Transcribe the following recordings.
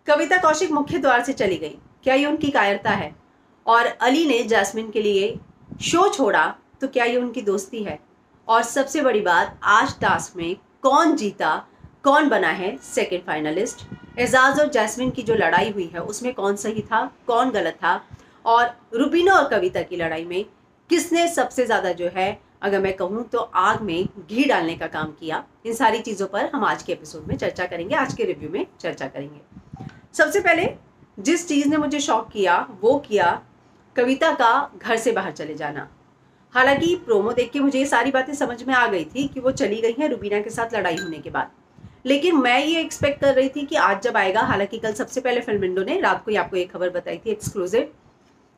कविता कौशिक मुख्य द्वार से चली गई, क्या ये उनकी कायरता है? और अली ने जैस्मिन के लिए शो छोड़ा, तो क्या ये उनकी दोस्ती है? और सबसे बड़ी बात, आज टास्क में कौन जीता, कौन बना है सेकंड फाइनलिस्ट? एजाज और जैस्मिन की जो लड़ाई हुई है उसमें कौन सही था, कौन गलत था? और रुबीना और कविता की लड़ाई में किसने सबसे ज़्यादा जो है, अगर मैं कहूँ तो आग में घी डालने का काम किया? इन सारी चीज़ों पर हम आज के एपिसोड में चर्चा करेंगे, आज के रिव्यू में चर्चा करेंगे। सबसे पहले जिस चीज़ ने मुझे शॉक किया वो किया कविता का घर से बाहर चले जाना। हालांकि प्रोमो देख के मुझे ये सारी बातें समझ में आ गई थी कि वो चली गई हैं रुबीना के साथ लड़ाई होने के बाद, लेकिन मैं ये एक्सपेक्ट कर रही थी कि आज जब आएगा, हालांकि कल सबसे पहले फिल्म विंडो ने रात को ही आपको ये खबर बताई थी एक्सक्लूसिव,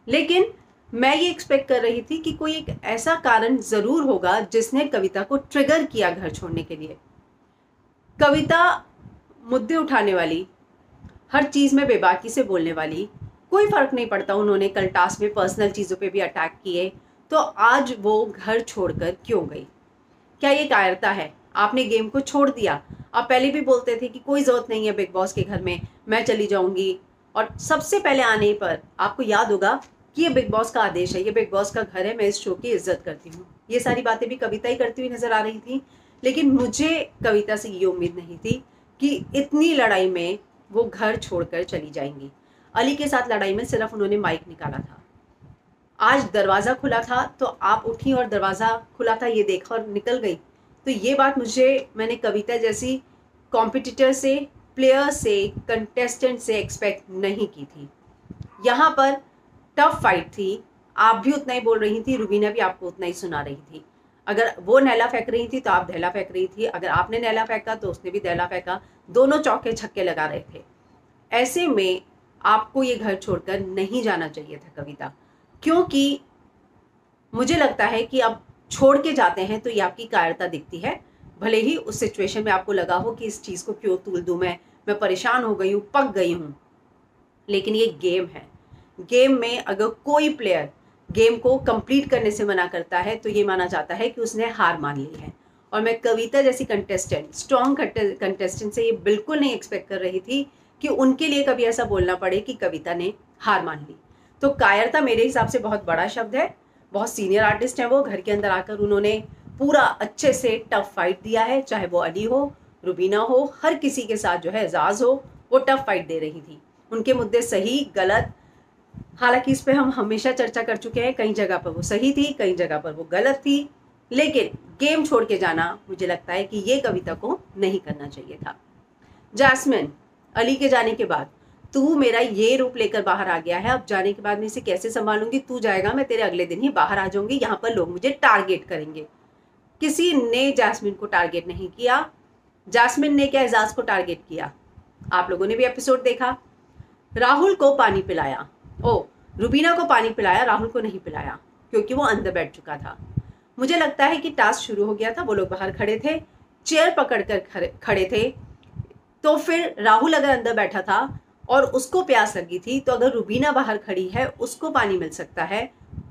लेकिन मैं ये एक्सपेक्ट कर रही थी कि कोई एक ऐसा कारण जरूर होगा जिसने कविता को ट्रिगर किया घर छोड़ने के लिए। कविता मुद्दे उठाने वाली, हर चीज में बेबाकी से बोलने वाली, कोई फर्क नहीं पड़ता उन्होंने कल टास्क में पर्सनल चीजों पे भी अटैक किए, तो आज वो घर छोड़कर क्यों गई? क्या ये कायरता है? आपने गेम को छोड़ दिया। आप पहले भी बोलते थे कि कोई जरूरत नहीं है बिग बॉस के घर में, मैं चली जाऊंगी, और सबसे पहले आने पर आपको याद होगा कि ये बिग बॉस का आदेश है, ये बिग बॉस का घर है, मैं इस शो की इज्जत करती हूँ। ये सारी बातें भी कविता ही करती हुई नजर आ रही थी, लेकिन मुझे कविता से ये उम्मीद नहीं थी कि इतनी लड़ाई में वो घर छोड़कर चली जाएंगी। अली के साथ लड़ाई में सिर्फ उन्होंने माइक निकाला था, आज दरवाज़ा खुला था तो आप उठी और दरवाज़ा खुला था ये देखा और निकल गई। तो ये बात मैंने कविता जैसी कॉम्पिटिटर से, प्लेयर से, कंटेस्टेंट से एक्सपेक्ट नहीं की थी। यहाँ पर टफ फाइट थी, आप भी उतना ही बोल रही थी, रुबीना भी आपको उतना ही सुना रही थी। अगर वो नैला फेंक रही थी तो आप दहला फेंक रही थी, अगर आपने नैला फेंका तो उसने भी दहला फेंका, दोनों चौके छक्के लगा रहे थे। ऐसे में आपको ये घर छोड़कर नहीं जाना चाहिए था कविता, क्योंकि मुझे लगता है कि अब छोड़ के जाते हैं तो ये आपकी कायरता दिखती है। भले ही उस सिचुएशन में आपको लगा हो कि इस चीज़ को क्यों तूल दूं, मैं परेशान हो गई हूँ, पक गई हूँ, लेकिन ये गेम है। गेम में अगर कोई प्लेयर गेम को कंप्लीट करने से मना करता है तो ये माना जाता है कि उसने हार मान ली है। और मैं कविता जैसी कंटेस्टेंट, स्ट्रॉन्ग कंटेस्टेंट से ये बिल्कुल नहीं एक्सपेक्ट कर रही थी कि उनके लिए कभी ऐसा बोलना पड़े कि कविता ने हार मान ली। तो कायरता मेरे हिसाब से बहुत बड़ा शब्द है। बहुत सीनियर आर्टिस्ट हैं वो, घर के अंदर आकर उन्होंने पूरा अच्छे से टफ फाइट दिया है, चाहे वो अली हो, रुबीना हो, हर किसी के साथ जो है, एजाज हो, वो टफ फाइट दे रही थी। उनके मुद्दे सही गलत, हालांकि इस पे हम हमेशा चर्चा कर चुके हैं, कई जगह पर वो सही थी, कई जगह पर वो गलत थी, लेकिन गेम छोड़ के जाना मुझे लगता है कि ये कविता को नहीं करना चाहिए था। जैस्मिन, अली के जाने के बाद तू मेरा ये रूप लेकर बाहर आ गया है, अब जाने के बाद मैं इसे कैसे संभालूंगी? तू जाएगा, मैं तेरे अगले दिन ही बाहर आ जाऊंगी, यहाँ पर लोग मुझे टारगेट करेंगे। किसी ने जैस्मिन को टारगेट नहीं किया। जैस्मिन ने क्या एजाज को टारगेट किया? आप लोगों ने भी एपिसोड देखा। राहुल को पानी पिलाया, रुबीना को पानी पिलाया, राहुल को नहीं पिलाया क्योंकि वो अंदर बैठ चुका था। मुझे लगता है कि टास्क शुरू हो गया था, वो लोग बाहर खड़े थे, चेयर पकड़कर खड़े थे, तो फिर राहुल अगर अंदर बैठा था और उसको प्यास लगी थी, तो अगर रुबीना बाहर खड़ी है, उसको पानी मिल सकता है,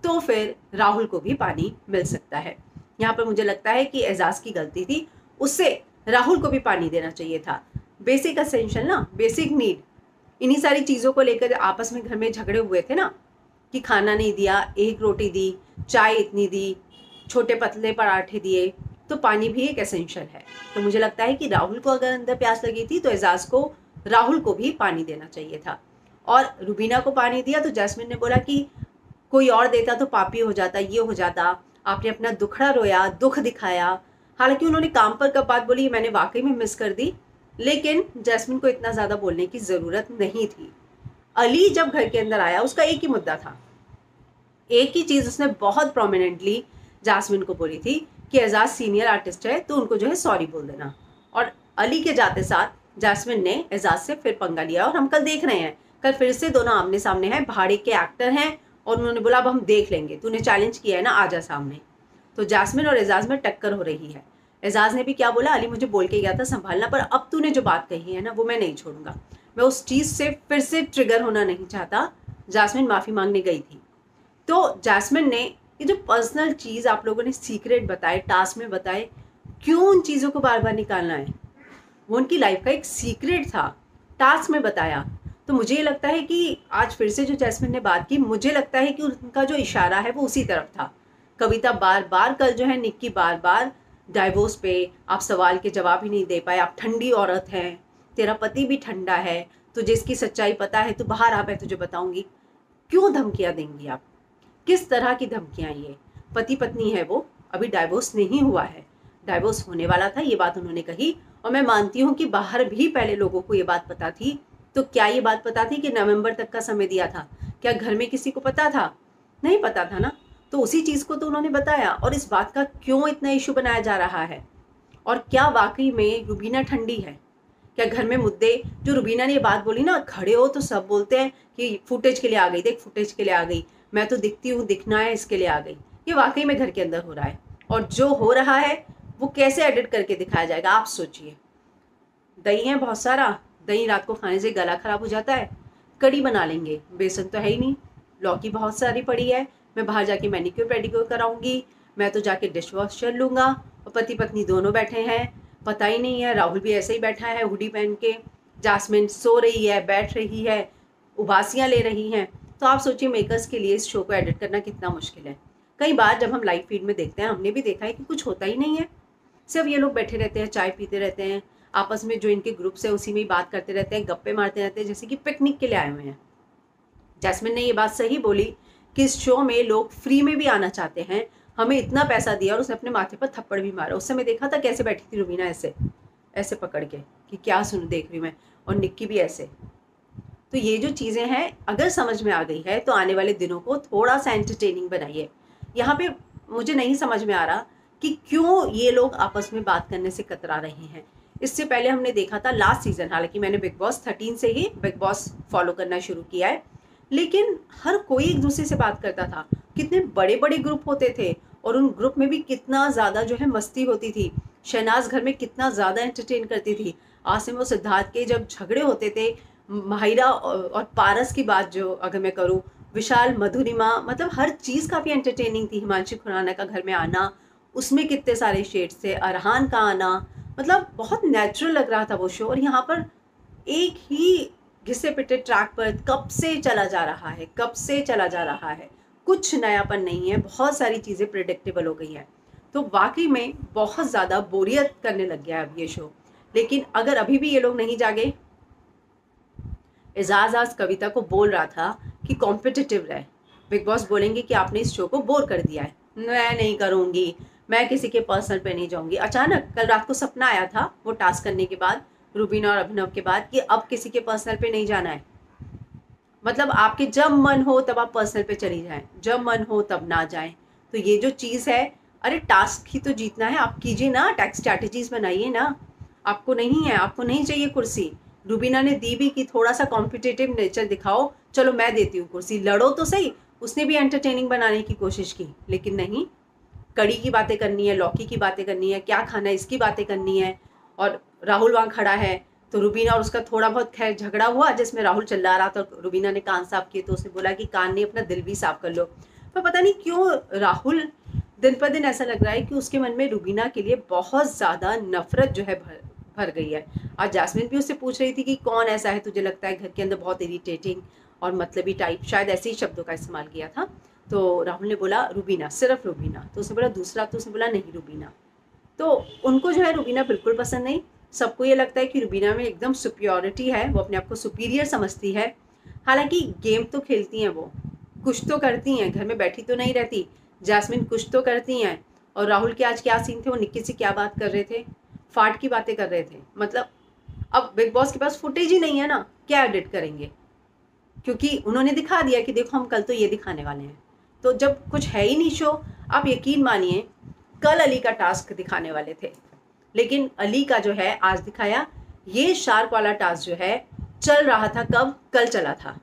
तो फिर राहुल को भी पानी मिल सकता है। यहाँ पर मुझे लगता है कि एजाज की गलती थी, उससे राहुल को भी पानी देना चाहिए था। बेसिक एसेंशियल ना, बेसिक नीड, इन्हीं सारी चीज़ों को लेकर आपस में घर में झगड़े हुए थे ना, कि खाना नहीं दिया, एक रोटी दी, चाय इतनी दी, छोटे पतले पराठे दिए, तो पानी भी एक एसेंशियल है। तो मुझे लगता है कि राहुल को अगर अंदर प्यास लगी थी तो एजाज को, राहुल को भी पानी देना चाहिए था। और रुबीना को पानी दिया तो जैस्मिन ने बोला कि कोई और देता तो पापी हो जाता, ये हो जाता, आपने अपना दुखड़ा रोया, दुख दिखाया। हालांकि उन्होंने काम पर कब बात बोली मैंने वाकई में मिस कर दी, लेकिन जैस्मिन को इतना ज़्यादा बोलने की ज़रूरत नहीं थी। अली जब घर के अंदर आया, उसका एक ही मुद्दा था, एक ही चीज़ उसने बहुत प्रोमिनेंटली जैस्मिन को बोली थी कि एजाज सीनियर आर्टिस्ट है तो उनको जो है सॉरी बोल देना। और अली के जाते साथ जैस्मिन ने एजाज से फिर पंगा लिया, और हम कल देख रहे हैं, कल फिर से दोनों आमने सामने हैं, भाड़े के एक्टर हैं, और उन्होंने बोला अब हम देख लेंगे, तूने चैलेंज किया है ना, आजा सामने। तो जैस्मिन और एजाज में टक्कर हो रही है। एजाज ने भी क्या बोला, अली मुझे बोल के गया था संभालना, पर अब तूने जो बात कही है ना, वो मैं नहीं छोड़ूंगा, मैं उस चीज़ से फिर से ट्रिगर होना नहीं चाहता। जैस्मिन माफ़ी मांगने गई थी। तो जैस्मिन ने ये जो पर्सनल चीज़ आप लोगों ने सीक्रेट बताए, टास्क में बताए, क्यों उन चीज़ों को बार बार निकालना है? वो उनकी लाइफ का एक सीक्रेट था, टास्क में बताया, तो मुझे ये लगता है कि आज फिर से जो जैस्मिन ने बात की, मुझे लगता है कि उनका जो इशारा है वो उसी तरफ था। कविता बार बार कल जो है निक्की बार बार डाइवोर्स पे, आप सवाल के जवाब ही नहीं दे पाए, आप ठंडी औरत हैं, तेरा पति भी ठंडा है, तुझे इसकी सच्चाई पता है, तू बाहर आ, मैं तुझे बताऊंगी। क्यों धमकियां देंगी आप? किस तरह की धमकियां? ये पति पत्नी है, वो अभी डाइवोर्स नहीं हुआ है, डाइवोर्स होने वाला था, ये बात उन्होंने कही। और मैं मानती हूँ कि बाहर भी पहले लोगों को ये बात पता थी। तो क्या ये बात पता थी कि नवंबर तक का समय दिया था? क्या घर में किसी को पता था? नहीं पता था ना। तो उसी चीज को तो उन्होंने बताया। और इस बात का क्यों इतना इशू बनाया जा रहा है? और क्या वाकई में रुबीना ठंडी है? क्या घर में मुद्दे, जो रुबीना ने ये बात बोली ना, खड़े हो तो सब बोलते हैं कि फुटेज के लिए आ गई, देख फुटेज के लिए आ गई, मैं तो दिखती हूँ, दिखना है इसके लिए आ गई। ये वाकई में घर के अंदर हो रहा है। और जो हो रहा है वो कैसे एडिट करके दिखाया जाएगा, आप सोचिए। दही है बहुत सारा, दही रात को खाने से गला खराब हो जाता है, कड़ी बना लेंगे, बेसन तो है ही नहीं, लौकी बहुत सारी पड़ी है, मैं बाहर जाके मैनिक्योर पेडिक्योर कराऊंगी, मैं तो जाके डिश वॉशर लूंगा। और पति पत्नी दोनों बैठे हैं, पता ही नहीं है, राहुल भी ऐसे ही बैठा है हुडी पहन के, जास्मिन सो रही है, बैठ रही है, उबासियां ले रही हैं। तो आप सोचिए मेकर्स के लिए इस शो को एडिट करना कितना मुश्किल है। कई बार जब हम लाइव फीड में देखते हैं, हमने भी देखा है कि कुछ होता ही नहीं है, सिर्फ ये लोग बैठे रहते हैं, चाय पीते रहते हैं, आपस में जो इनके ग्रुप्स है उसी में ही बात करते रहते हैं, गप्पे मारते रहते हैं, जैसे कि पिकनिक के लिए आए हुए हैं। जैस्मिन ने ये बात सही बोली कि इस शो में लोग फ्री में भी आना चाहते हैं, हमें इतना पैसा दिया, और उसने अपने माथे पर थप्पड़ भी मारा। उस समय देखा था कैसे बैठी थी रुबीना, ऐसे ऐसे पकड़ के कि क्या सुन देख रही मैं, और निक्की भी ऐसे। तो ये जो चीज़ें हैं अगर समझ में आ गई है तो आने वाले दिनों को थोड़ा सा एंटरटेनिंग बनाइए। यहाँ पे मुझे नहीं समझ में आ रहा कि क्यों ये लोग आपस में बात करने से कतरा रहे हैं। इससे पहले हमने देखा था लास्ट सीजन, हालांकि मैंने बिग बॉस 13 से ही बिग बॉस फॉलो करना शुरू किया है, लेकिन हर कोई एक दूसरे से बात करता था, कितने बड़े बड़े ग्रुप होते थे, और उन ग्रुप में भी कितना ज़्यादा जो है मस्ती होती थी। शहनाज घर में कितना ज़्यादा एंटरटेन करती थी। आसिम और सिद्धार्थ के जब झगड़े होते थे, माहिरा और पारस की बात जो अगर मैं करूँ, विशाल, मधुरिमा, मतलब हर चीज़ काफ़ी एंटरटेनिंग थी। हिमांशु खुराना का घर में आना, उसमें कितने सारे शेड्स थे, अरहान का आना, मतलब बहुत नेचुरल लग रहा था वो शो। और यहाँ पर एक ही घिसे पिटे ट्रैक पर कब से चला जा रहा है, कब से चला जा रहा है, कुछ नयापन नहीं है, बहुत सारी चीज़ें प्रिडिक्टेबल हो गई हैं। तो वाकई में बहुत ज़्यादा बोरियत करने लग गया है अब ये शो। लेकिन अगर अभी भी ये लोग नहीं जागे, एजाज आज कविता को बोल रहा था कि कॉम्पिटिटिव रहे, बिग बॉस बोलेंगे कि आपने इस शो को बोर कर दिया है, मैं नहीं करूँगी, मैं किसी के पर्सनल पे नहीं जाऊँगी। अचानक कल रात को सपना आया था वो टास्क करने के बाद, रुबीना और अभिनव के बाद, कि अब किसी के पर्सनल पे नहीं जाना है। मतलब आपके जब मन हो तब आप पर्सनल पे चली जाएं, जब मन हो तब ना जाएं। तो ये जो चीज़ है, अरे टास्क ही तो जीतना है, आप कीजिए ना, टैक्स स्ट्रैटेजीज बनाइए ना। आपको नहीं है, आपको नहीं चाहिए कुर्सी। रुबीना ने दी भी कि थोड़ा सा कॉम्पिटिटिव नेचर दिखाओ, चलो मैं देती हूँ कुर्सी, लड़ो तो सही। उसने भी एंटरटेनिंग बनाने की कोशिश की, लेकिन नहीं, कड़ी की बातें करनी है, लौकी की बातें करनी है, क्या खाना है इसकी बातें करनी है। और राहुल वहाँ खड़ा है, तो रुबीना और उसका थोड़ा बहुत खैर झगड़ा हुआ, जिसमें राहुल चिल्ला रहा था, रुबीना ने कान साफ किए, तो उसने बोला कि कान नहीं, अपना दिल भी साफ कर लो। पर पता नहीं क्यों राहुल दिन पर दिन ऐसा लग रहा है कि उसके मन में रुबीना के लिए बहुत ज़्यादा नफरत जो है भर गई है। आज जास्मिन भी उससे पूछ रही थी कि कौन ऐसा है तुझे लगता है घर के अंदर बहुत इरिटेटिंग और मतलबी टाइप, शायद ऐसे ही शब्दों का इस्तेमाल किया था। तो राहुल ने बोला रुबीना, सिर्फ रुबीना। तो उसने बोला दूसरा, तो उसने बोला नहीं रुबीना। तो उनको जो है रुबीना बिल्कुल पसंद नहीं। सबको ये लगता है कि रुबीना में एकदम सुपियोरिटी है, वो अपने आप को सुपीरियर समझती है। हालांकि गेम तो खेलती हैं, वो कुछ तो करती हैं, घर में बैठी तो नहीं रहती। जैस्मिन कुछ तो करती हैं। और राहुल के आज क्या सीन थे, वो निक्की से क्या बात कर रहे थे, फाट की बातें कर रहे थे। मतलब अब बिग बॉस के पास फुटेज ही नहीं है ना, क्या एडिट करेंगे, क्योंकि उन्होंने दिखा दिया कि देखो हम कल तो ये दिखाने वाले हैं। तो जब कुछ है ही नहीं शो, आप यकीन मानिए कल अली का टास्क दिखाने वाले थे, लेकिन अली का जो है आज दिखाया। ये शार्क वाला टास्क जो है चल रहा था कब, कल चला था,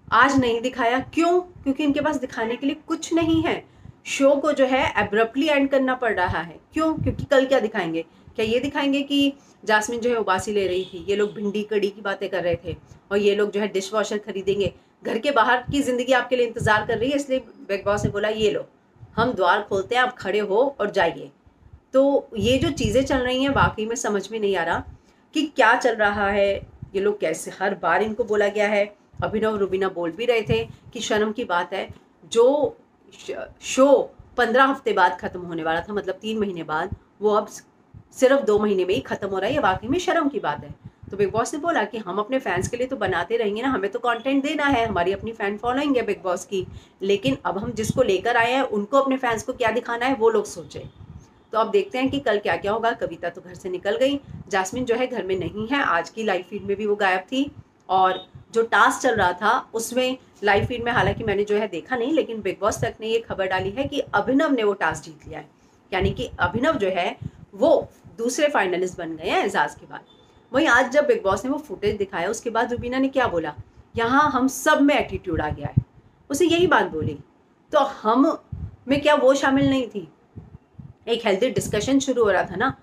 आज नहीं दिखाया। क्यों? क्योंकि इनके पास दिखाने के लिए कुछ नहीं है। शो को जो है एब्रप्टली एंड करना पड़ रहा है। क्यों? क्योंकि कल क्या दिखाएंगे? क्या ये दिखाएंगे कि जास्मिन जो है उबासी ले रही थी, ये लोग भिंडी कड़ी की बातें कर रहे थे, और ये लोग जो है डिश वॉशर खरीदेंगे, घर के बाहर की जिंदगी आपके लिए इंतजार कर रही है, इसलिए बिग बॉस ने बोला ये लो हम द्वार खोलते हैं, आप खड़े हो और जाइए। तो ये जो चीज़ें चल रही हैं वाकई में समझ में नहीं आ रहा कि क्या चल रहा है, ये लोग कैसे, हर बार इनको बोला गया है। अभिनव रुबीना बोल भी रहे थे कि शर्म की बात है, जो शो 15 हफ्ते बाद खत्म होने वाला था, मतलब 3 महीने बाद, वो अब सिर्फ 2 महीने में ही खत्म हो रहा है। ये वाकई में शर्म की बात है। तो बिग बॉस ने बोला कि हम अपने फैंस के लिए तो बनाते रहेंगे ना, हमें तो कंटेंट देना है, हमारी अपनी फैन फॉलोइंग है बिग बॉस की, लेकिन अब हम जिसको लेकर आए हैं उनको अपने फैंस को क्या दिखाना है वो लोग सोचे। तो अब देखते हैं कि कल क्या क्या होगा। कविता तो घर से निकल गई, जास्मिन जो है घर में नहीं है, आज की लाइव फीड में भी वो गायब थी। और जो टास्क चल रहा था उसमें लाइव फीड में हालांकि मैंने जो है देखा नहीं, लेकिन बिग बॉस तक ने ये खबर डाली है कि अभिनव ने वो टास्क जीत लिया है, यानी कि अभिनव जो है वो दूसरे फाइनलिस्ट बन गए हैं एजाज के बाद। वहीं आज जब बिग बॉस ने वो फुटेज दिखाया उसके बाद रुबीना ने क्या बोला, यहाँ हम सब में एटीट्यूड आ गया है, उसे यही बात बोली। तो हम में क्या वो शामिल नहीं थी? एक हेल्दी डिस्कशन शुरू हो रहा था ना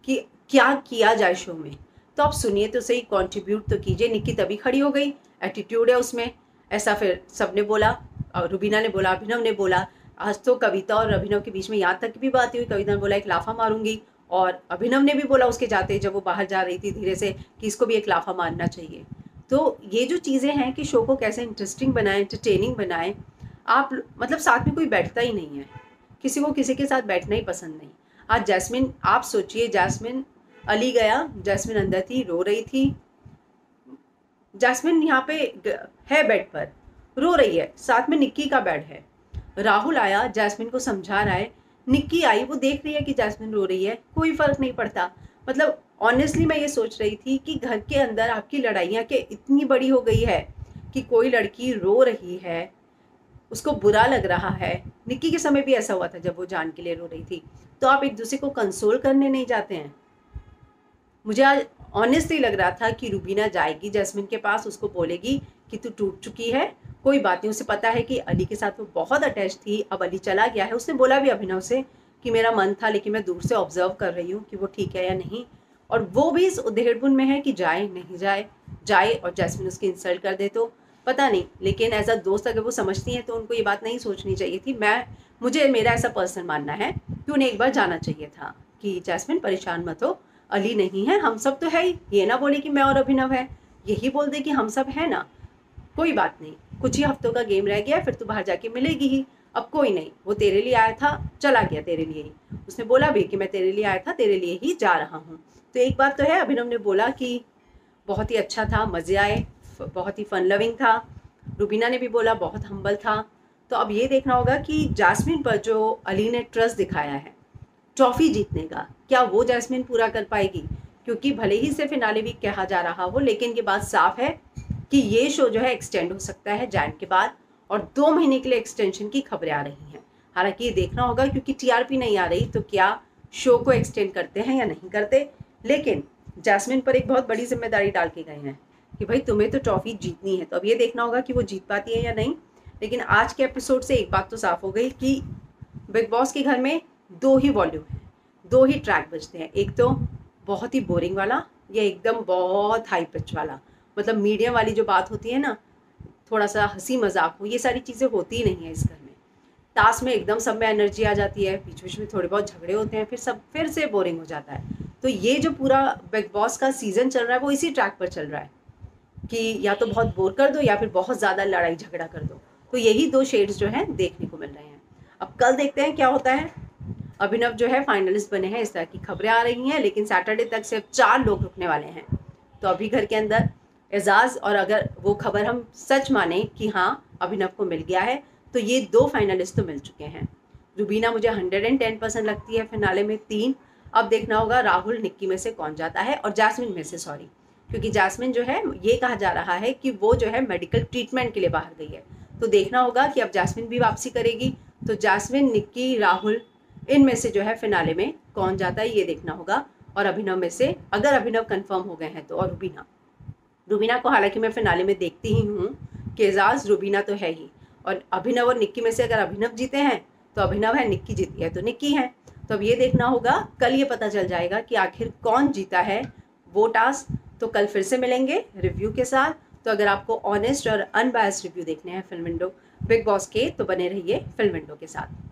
कि क्या किया जाए शो में, तो आप सुनिए तो सही, कंट्रीब्यूट तो कीजिए। निक्की तभी खड़ी हो गई, एटीट्यूड है उसमें, ऐसा फिर सबने बोला, रुबीना ने बोला, अभिनव ने बोला। आज तो कविता और अभिनव के बीच में यहाँ तक भी बात हुई, कविता ने बोला एक लाफा मारूंगी, और अभिनव ने भी बोला उसके जाते जब वो बाहर जा रही थी धीरे से कि इसको भी एक लाफा मारना चाहिए। तो ये जो चीज़ें हैं कि शो को कैसे इंटरेस्टिंग बनाएं, एंटरटेनिंग बनाएं, आप मतलब साथ में कोई बैठता ही नहीं है, किसी को किसी के साथ बैठना ही पसंद नहीं। आज जैस्मिन, आप सोचिए, जैस्मिन अली गया, जैस्मिन अंदर थी, रो रही थी, जैस्मिन यहाँ पे है बेड पर रो रही है, साथ में निक्की का बेड है। राहुल आया, जैस्मिन को समझा रहा है, निक्की आई, वो देख रही है कि जैस्मिन रो रही है, कोई फर्क नहीं पड़ता। मतलब ऑनेस्टली मैं ये सोच रही थी कि घर के अंदर आपकी लड़ाइयाँ के इतनी बड़ी हो गई है कि कोई लड़की रो रही है, उसको बुरा लग रहा है। निक्की के समय भी ऐसा हुआ था जब वो जान के लिए रो रही थी, तो आप एक दूसरे को कंसोल करने नहीं जाते हैं। मुझे आज ऑनेस्टली लग रहा था कि रुबीना जाएगी जैस्मिन के पास, उसको बोलेगी कि तू टूट चुकी है, कोई बात नहीं। उसे पता है कि अली के साथ वो बहुत अटैच थी, अब अली चला गया है। उसने बोला भी अभिनव से कि मेरा मन था लेकिन मैं दूर से ऑब्जर्व कर रही हूँ कि वो ठीक है या नहीं, और वो भी इस उधेड़बुन में है कि जाए नहीं जाए, जाए और जैस्मिन उसकी इंसल्ट कर दे तो पता नहीं। लेकिन एज अ दोस्त अगर वो समझती हैं तो उनको ये बात नहीं सोचनी चाहिए थी। मुझे मेरा ऐसा पर्सनल मानना है कि उन्हें एक बार जाना चाहिए था कि जैस्मिन परेशान मत हो, अली नहीं है, हम सब तो है ही। ये ना बोले कि मैं और अभिनव है, यही बोल दे कि हम सब है ना, कोई बात नहीं, कुछ ही हफ्तों का गेम रह गया, फिर तो बाहर जाके मिलेगी ही, अब कोई नहीं, वो तेरे लिए आया था, चला गया तेरे लिए ही। उसने बोला भी कि मैं तेरे लिए आया था, तेरे लिए ही जा रहा हूँ। तो एक बात तो है, अभिनव ने बोला कि बहुत ही अच्छा था, मज़े आए, बहुत ही फन लविंग था। रुबीना ने भी बोला बहुत हम्बल था। तो अब ये देखना होगा कि जैस्मिन पर जो अली ने ट्रस्ट दिखाया है ट्रॉफी जीतने का, क्या वो जैस्मिन पूरा कर पाएगी? क्योंकि भले ही से फिनाले वीक कहा जा रहा हो, लेकिन ये बात साफ है कि ये शो जो है एक्सटेंड हो सकता है जैन के बाद, और 2 महीने के लिए एक्सटेंशन की खबरें आ रही हैं। हालांकि ये देखना होगा क्योंकि टीआरपी नहीं आ रही, तो क्या शो को एक्सटेंड करते हैं या नहीं करते। लेकिन जैस्मिन पर एक बहुत बड़ी जिम्मेदारी डाल के गए हैं कि भाई तुम्हें तो ट्रॉफी जीतनी है, तो अब ये देखना होगा कि वो जीत पाती है या नहीं। लेकिन आज के एपिसोड से एक बात तो साफ हो गई कि बिग बॉस के घर में 2 ही वॉल्यूम है, 2 ही ट्रैक बजते हैं, एक तो बहुत ही बोरिंग वाला या एकदम बहुत हाई पिच वाला। मतलब मीडियम वाली जो बात होती है ना, थोड़ा सा हंसी मजाक हो, ये सारी चीज़ें होती ही नहीं है इस घर में। टास्क में एकदम सब में एनर्जी आ जाती है, बीच बीच में थोड़े बहुत झगड़े होते हैं, फिर सब फिर से बोरिंग हो जाता है। तो ये जो पूरा बिग बॉस का सीजन चल रहा है वो इसी ट्रैक पर चल रहा है कि या तो बहुत बोर कर दो या फिर बहुत ज़्यादा लड़ाई झगड़ा कर दो। तो यही 2 शेड्स जो हैं देखने को मिल रहे हैं। अब कल देखते हैं क्या होता है। अभिनव जो है फाइनलिस्ट बने हैं, इस तरह की खबरें आ रही हैं, लेकिन सैटरडे तक सिर्फ 4 लोग रुकने वाले हैं। तो अभी घर के अंदर एजाज, और अगर वो खबर हम सच माने कि हाँ अभिनव को मिल गया है, तो ये 2 फाइनलिस्ट तो मिल चुके हैं। रुबीना मुझे 110% लगती है फिनाले में 3। अब देखना होगा राहुल निक्की में से कौन जाता है, और जैस्मिन में से, सॉरी, क्योंकि जैस्मिन जो है ये कहा जा रहा है कि वो जो है मेडिकल ट्रीटमेंट के लिए बाहर गई है। तो देखना होगा कि अब जैस्मिन भी वापसी करेगी, तो जैस्मिन, निक्की, राहुल, इनमें से जो है फिनाले में कौन जाता है ये देखना होगा। और अभिनव में से अगर अभिनव कंफर्म हो गए हैं तो, और रुबीना को हालांकि मैं फिनाले में देखती ही हूँ कि एजाज रुबीना तो है ही, और अभिनव और निक्की में से अगर अभिनव जीते हैं तो अभिनव है, निक्की जीती है तो निक्की है। तो अब ये देखना होगा, कल ये पता चल जाएगा कि आखिर कौन जीता है वो टास्क। तो कल फिर से मिलेंगे रिव्यू के साथ। तो अगर आपको ऑनेस्ट और अनबायस्ड रिव्यू देखने हैं फिल्म विंडो बिग बॉस के, तो बने रहिए फिल्म विंडो के साथ।